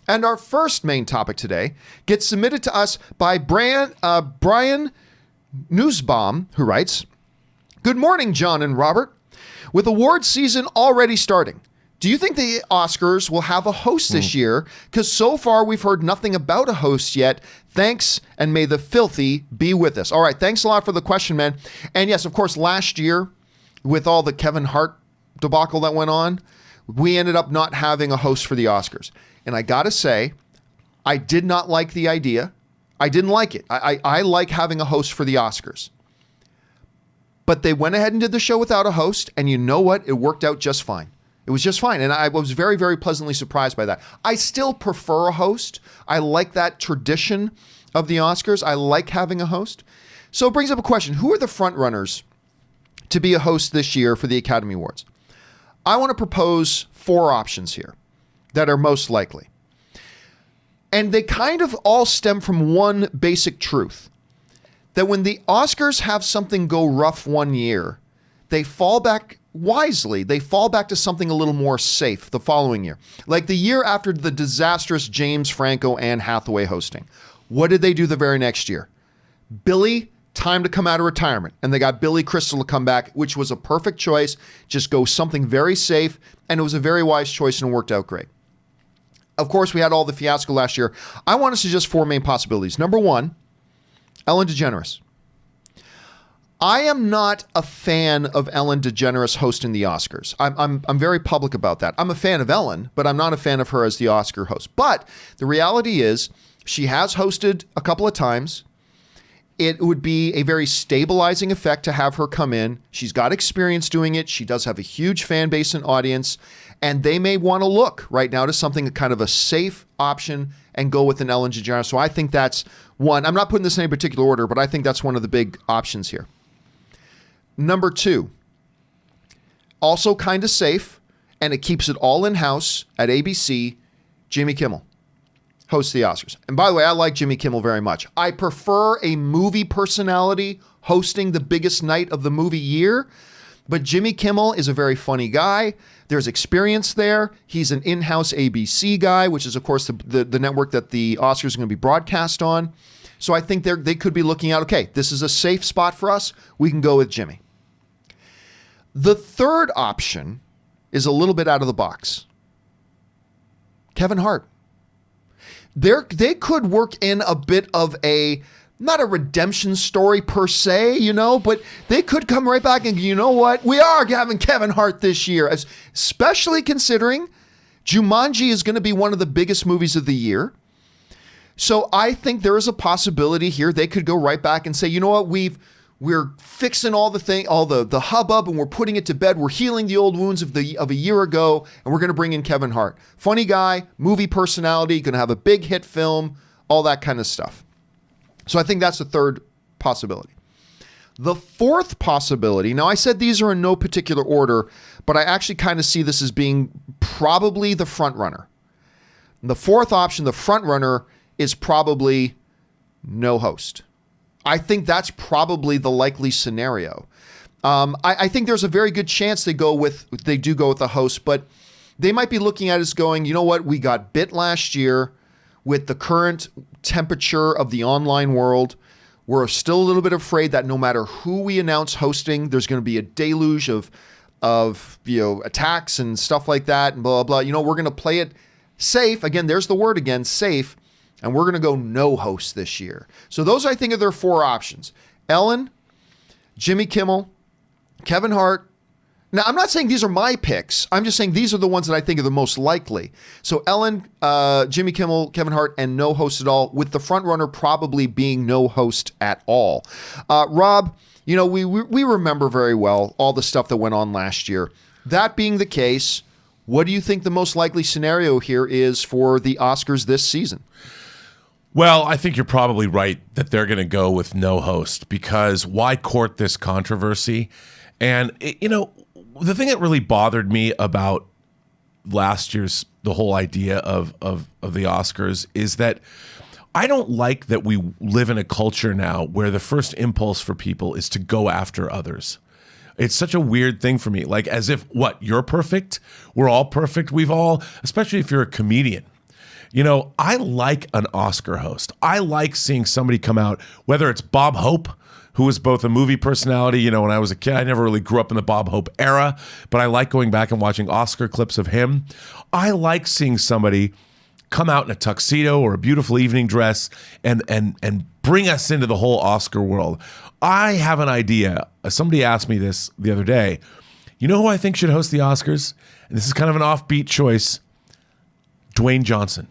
And our first main topic today gets submitted to us by Brian Nussbaum, who writes, "Good morning, John and Robert. With awards season already starting, do you think the Oscars will have a host this year? Because so far we've heard nothing about a host yet. Thanks, and may the filthy be with us." All right, thanks a lot for the question, man. And yes, of course, last year, with all the Kevin Hart debacle that went on, we ended up not having a host for the Oscars. And I gotta say, I did not like the idea. I didn't like it. I like having a host for the Oscars. But they went ahead and did the show without a host, and you know what? It worked out just fine. It was just fine, and I was very, very pleasantly surprised by that. I still prefer a host. I like that tradition of the Oscars. I like having a host. So it brings up a question. Who are the frontrunners to be a host this year for the Academy Awards? I want to propose 4 options here that are most likely. And they kind of all stem from one basic truth, that when the Oscars have something go rough one year, they fall back wisely. They fall back to something a little more safe the following year. Like the year after the disastrous James Franco Anne Hathaway hosting. What did they do the very next year? Billy, time to come out of retirement. And they got Billy Crystal to come back, which was a perfect choice. Just go something very safe. And it was a very wise choice and it worked out great. Of course, we had all the fiasco last year. I want to suggest 4 main possibilities. Number 1, Ellen DeGeneres. I am not a fan of Ellen DeGeneres hosting the Oscars. I'm very public about that. I'm a fan of Ellen, but I'm not a fan of her as the Oscar host. But the reality is she has hosted a couple of times. It would be a very stabilizing effect to have her come in. She's got experience doing it. She does have a huge fan base and audience. And they may want to look right now to something kind of a safe option and go with an Ellen DeGeneres. So I think that's one. I'm not putting this in any particular order, but I think that's one of the big options here. Number 2, also kind of safe, and it keeps it all in-house at ABC, Jimmy Kimmel hosts the Oscars. And by the way, I like Jimmy Kimmel very much. I prefer a movie personality hosting the biggest night of the movie year, but Jimmy Kimmel is a very funny guy. There's experience there. He's an in-house ABC guy, which is, of course, the network that the Oscars are going to be broadcast on. So I think they could be looking at, okay, this is a safe spot for us. We can go with Jimmy. The third option is a little bit out of the box. Kevin Hart. They could work in a bit of not a redemption story per se, but they could come right back and, you know what? We are having Kevin Hart this year, especially considering Jumanji is going to be one of the biggest movies of the year. So I think there is a possibility here. They could go right back and say, you know what? We're fixing all the hubbub, and we're putting it to bed. We're healing the old wounds of a year ago, and we're going to bring in Kevin Hart. Funny guy, movie personality, going to have a big hit film, all that kind of stuff. So I think that's the third possibility. The fourth possibility, now I said these are in no particular order, but I actually kind of see this as being probably the front runner. The fourth option, the front runner, is probably no host. I think that's probably the likely scenario. I think there's a very good chance they do go with the host, but they might be looking at it as going, you know what, we got bit last year with the current temperature of the online world. We're still a little bit afraid that no matter who we announce hosting, there's going to be a deluge of attacks and stuff like that and blah, blah, blah. We're going to play it safe. Again, there's the word again, safe. And we're going to go no host this year. So those, I think, are their 4 options. Ellen, Jimmy Kimmel, Kevin Hart. Now, I'm not saying these are my picks. I'm just saying these are the ones that I think are the most likely. So Ellen, Jimmy Kimmel, Kevin Hart, and no host at all, with the front runner probably being no host at all. Rob, we remember very well all the stuff that went on last year. That being the case, what do you think the most likely scenario here is for the Oscars this season? Well, I think you're probably right that they're going to go with no host, because why court this controversy? And, the thing that really bothered me about last year's, the whole idea of the Oscars, is that I don't like that we live in a culture now where the first impulse for people is to go after others. It's such a weird thing for me. Like, as if, you're perfect? We're all perfect. We've all, especially if you're a comedian. I like an Oscar host. I like seeing somebody come out, whether it's Bob Hope, who was both a movie personality. When I was a kid, I never really grew up in the Bob Hope era, but I like going back and watching Oscar clips of him. I like seeing somebody come out in a tuxedo or a beautiful evening dress and bring us into the whole Oscar world. I have an idea. Somebody asked me this the other day. You know who I think should host the Oscars? And this is kind of an offbeat choice. Dwayne Johnson.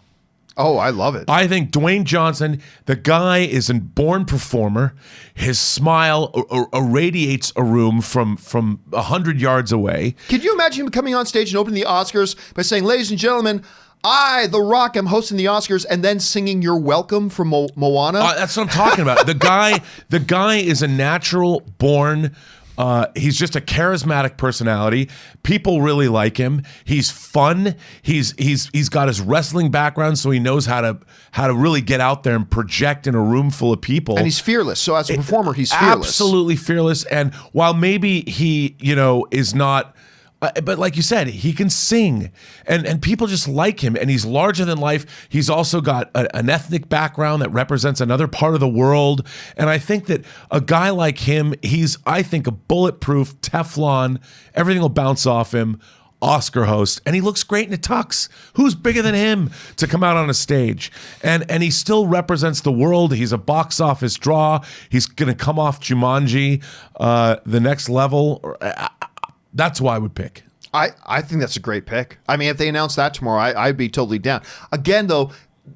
Oh, I love it. I think Dwayne Johnson, the guy is a born performer. His smile irradiates a room from 100 yards away. Could you imagine him coming on stage and opening the Oscars by saying, "Ladies and gentlemen, I, The Rock, am hosting the Oscars," and then singing "You're Welcome" from Moana? That's what I'm talking about. The guy is a natural born. He's just a charismatic personality. People really like him. He's fun. He's got his wrestling background, so he knows how to really get out there and project in a room full of people. And he's fearless. So as a performer, he's fearless. Absolutely fearless. And while maybe he, is not. But like you said, he can sing, and people just like him, and he's larger than life. He's also got an ethnic background that represents another part of the world, and I think that a guy like him, he's, I think, a bulletproof Teflon. Everything will bounce off him. Oscar host, and he looks great in a tux. Who's bigger than him to come out on a stage? And he still represents the world. He's a box office draw. He's going to come off Jumanji, the next level. That's who I would pick. I think that's a great pick. I mean, if they announced that tomorrow, I'd be totally down. Again, though,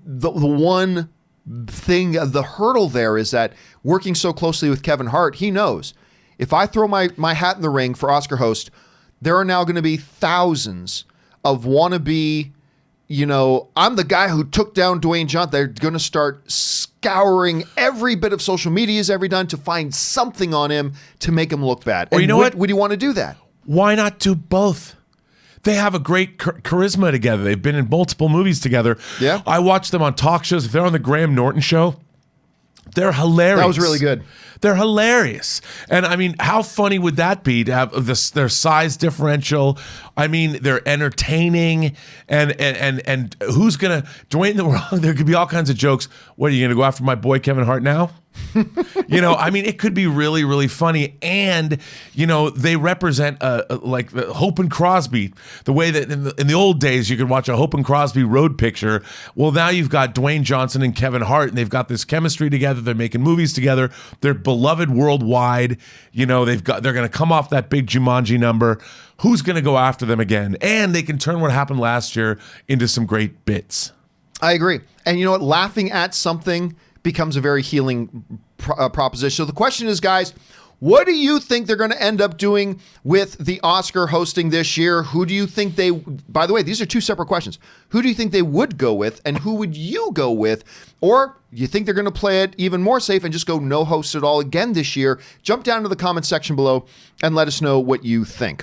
the one thing, the hurdle there is that working so closely with Kevin Hart, he knows if I throw my hat in the ring for Oscar host, there are now going to be thousands of wannabe, I'm the guy who took down Dwayne Johnson. They're going to start scouring every bit of social media he's ever done to find something on him to make him look bad. Or what? Would you want to do that? Why not do both? They have a great charisma together. They've been in multiple movies together. Yeah. I watch them on talk shows. If they're on the Graham Norton show, they're hilarious. That was really good. They're hilarious. And I mean, how funny would that be to have their size differential? I mean, they're entertaining, and who's gonna Dwayne the Rock? There could be all kinds of jokes. What, are you gonna go after my boy Kevin Hart now? I mean, it could be really, really funny. And, they represent like the Hope and Crosby, the way that in the old days you could watch a Hope and Crosby road picture. Well, now you've got Dwayne Johnson and Kevin Hart, and they've got this chemistry together. They're making movies together. They're beloved worldwide. They're going to come off that big Jumanji number. Who's going to go after them again? And they can turn what happened last year into some great bits. I agree. And you know what? Laughing at something becomes a very healing proposition. So the question is, guys, what do you think they're going to end up doing with the Oscar hosting this year? Who do you think by the way, these are two separate questions. Who do you think they would go with, and who would you go with? Or you think they're going to play it even more safe and just go no host at all again this year? Jump down to the comment section below and let us know what you think.